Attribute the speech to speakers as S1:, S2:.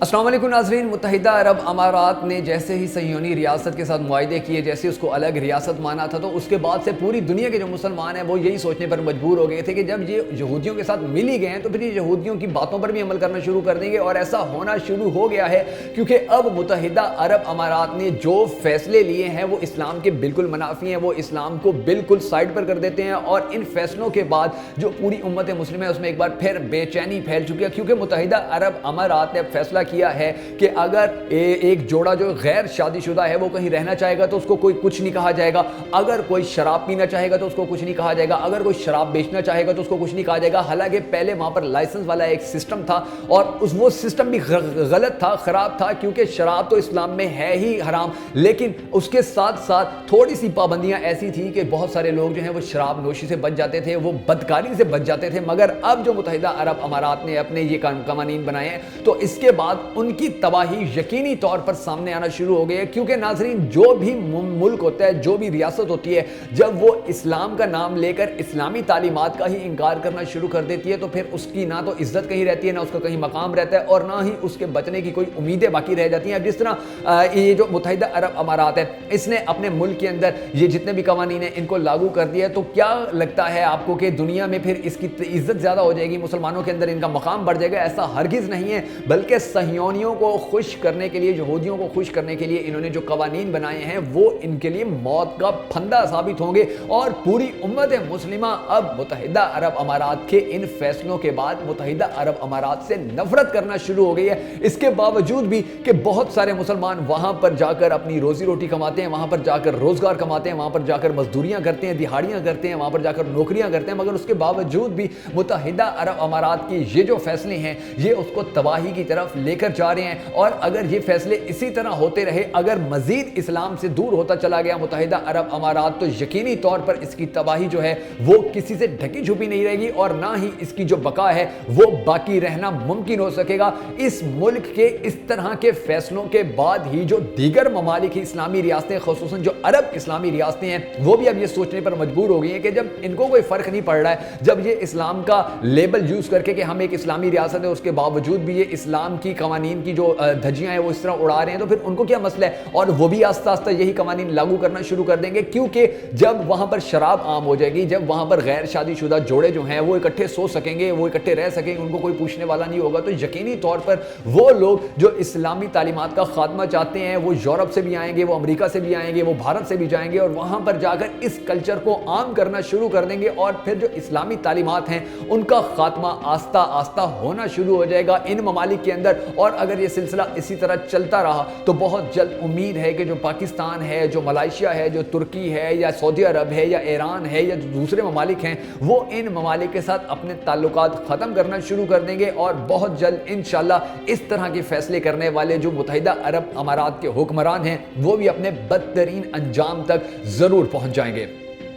S1: السلام علیکم ناظرین، متحدہ عرب امارات نے جیسے ہی صہیونی ریاست کے ساتھ معاہدے کیے، جیسے اس کو الگ ریاست مانا تھا، تو اس کے بعد سے پوری دنیا کے جو مسلمان ہیں وہ یہی سوچنے پر مجبور ہو گئے تھے کہ جب یہ یہودیوں کے ساتھ مل ہی گئے ہیں تو پھر یہ یہودیوں کی باتوں پر بھی عمل کرنا شروع کر دیں گے، اور ایسا ہونا شروع ہو گیا ہے کیونکہ اب متحدہ عرب امارات نے جو فیصلے لیے ہیں وہ اسلام کے بالکل منافی ہیں، وہ اسلام کو بالکل سائڈ پر کر دیتے ہیں، اور ان فیصلوں کے بعد جو پوری امت مسلمہ ہے اس میں ایک بار پھر بے چینی پھیل چکی ہے، کیونکہ متحدہ عرب امارات نے فیصلہ کیا ہے کہ اگر ایک جوڑا جو غیر شادی شدہ ہے وہ کہیں رہنا چاہے گا تو اس کو کوئی کچھ نہیں کہا جائے گا، اگر کوئی شراب پینا چاہے گا تو اس کو کچھ نہیں کہا جائے گا، اگر کوئی شراب بیچنا چاہے گا تو اس کو کچھ نہیں کہا جائے گا۔ حالانکہ پہلے وہاں پر لائسنس والا ایک سسٹم تھا، اور وہ سسٹم بھی غلط تھا، خراب تھا، کیونکہ شراب تو اسلام میں ہے ہی حرام، لیکن اس کے ساتھ ساتھ تھوڑی سی پابندیاں ایسی تھیں کہ بہت سارے لوگ جو ہیں وہ شراب نوشی سے بچ جاتے تھے، وہ بدکاری سے بچ جاتے تھے۔ مگر اب جو متحدہ عرب امارات نے اپنے یہ قوانین بنائے ہیں تو اس کے بعد ان کی تباہی یقینی طور پر سامنے آنا شروع ہو گئی ہے، کیونکہ ناظرین جو بھی ملک ہوتا ہے، جو بھی ریاست ہوتی ہے، جب وہ اسلام کا نام لے کر اسلامی تعلیمات کا ہی انکار کرنا شروع کر دیتی ہے تو پھر اس کی نہ تو عزت کہیں رہتی ہے، نہ اس کا کہیں مقام رہتا ہے، اور نہ ہی اس کے بچنے کی کوئی امیدیں باقی رہ جاتی ہیں۔ اب جس طرح یہ جو متحدہ عرب امارات ہے اس نے اپنے ملک کے اندر یہ جتنے بھی قوانین ہیں ان کو لاگو کر دیا ہے، تو کیا لگتا ہے آپ کو کہ دنیا میں پھر اس کی عزت زیادہ ہو جائے گی، مسلمانوں کے اندر ان کا مقام بڑھ جائے گا؟ ایسا ہرگز نہیں ہے، بلکہ صہیونیوں کو خوش کرنے کے لیے، یہودیوں کو خوش کرنے کے لیے انہوں نے جو قوانین بنائے ہیں وہ ان کے لیے موت کا پھندا ثابت ہوں گے، اور پوری امت مسلمہ اب متحدہ عرب امارات کے ان فیصلوں کے بعد متحدہ عرب امارات سے نفرت کرنا شروع ہو گئی ہے۔ اس کے باوجود بھی کہ بہت سارے مسلمان وہاں پر جا کر اپنی روزی روٹی کماتے ہیں، وہاں پر جا کر روزگار کماتے ہیں، وہاں پر جا کر مزدوریاں کرتے ہیں، دہاڑیاں کرتے ہیں، وہاں پر جا کر نوکریاں کرتے ہیں، مگر اس کے باوجود بھی متحدہ عرب امارات کی یہ جو فیصلے ہیں یہ اس کو تباہی کی طرف لے کر جا رہے ہیں، اور اگر یہ فیصلے اسی طرح ہوتے رہے، اگر مزید اسلام سے دور ہوتا چلا گیا متحدہ عرب امارات، تو یقینی طور پر اس کی تباہی جو ہے وہ کسی سے ڈھکی چھپی نہیں رہے گی، اور نہ ہی اس کی جو بقا ہے وہ باقی رہنا ممکن ہو سکے گا۔ اس ملک کے اس طرح کے فیصلوں کے بعد ہی جو دیگر ممالک کی اسلامی ریاستیں، خصوصاً جو عرب اسلامی ریاستیں ہیں، وہ بھی اب یہ سوچنے پر مجبور ہو گئی ہیں کہ جب ان کو کوئی فرق نہیں پڑ رہا ہے، جب یہ اسلام کا لیبل یوز کر کے کہ ہم ایک اسلامی ریاست ہے اس کے باوجود بھی یہ اسلام کی قوانین کی جو دھجیاں ہیں وہ اس طرح اڑا رہے ہیں، تو پھر ان کو کیا مسئلہ ہے؟ اور وہ بھی آہستہ آہستہ یہی قوانین لاگو کرنا شروع کر دیں گے، کیونکہ جب وہاں پر شراب عام ہو جائے گی، جب وہاں پر غیر شادی شدہ جوڑے جو ہیں وہ اکٹھے سو سکیں گے، وہ اکٹھے رہ سکیں گے، ان کو کوئی پوچھنے والا نہیں ہوگا، تو یقینی طور پر وہ لوگ جو اسلامی تعلیمات کا خاتمہ چاہتے ہیں وہ یورپ سے بھی آئیں گے، وہ امریکہ سے بھی آئیں گے، وہ بھارت سے بھی جائیں گے، اور وہاں پر جا کر اس کلچر کو عام کرنا شروع کر دیں گے، اور پھر جو اسلامی تعلیمات ہیں ان کا خاتمہ آہستہ آہستہ ہونا شروع ہو جائے گا ان ممالک کے اندر۔ اور اگر یہ سلسلہ اسی طرح چلتا رہا تو بہت جلد امید ہے کہ جو پاکستان ہے، جو ملائیشیا ہے، جو ترکی ہے، یا سعودی عرب ہے، یا ایران ہے، یا جو دوسرے ممالک ہیں، وہ ان ممالک کے ساتھ اپنے تعلقات ختم کرنا شروع کر دیں گے، اور بہت جلد انشاءاللہ اس طرح کے فیصلے کرنے والے جو متحدہ عرب امارات کے حکمران ہیں وہ بھی اپنے بدترین انجام تک ضرور پہنچ جائیں گے۔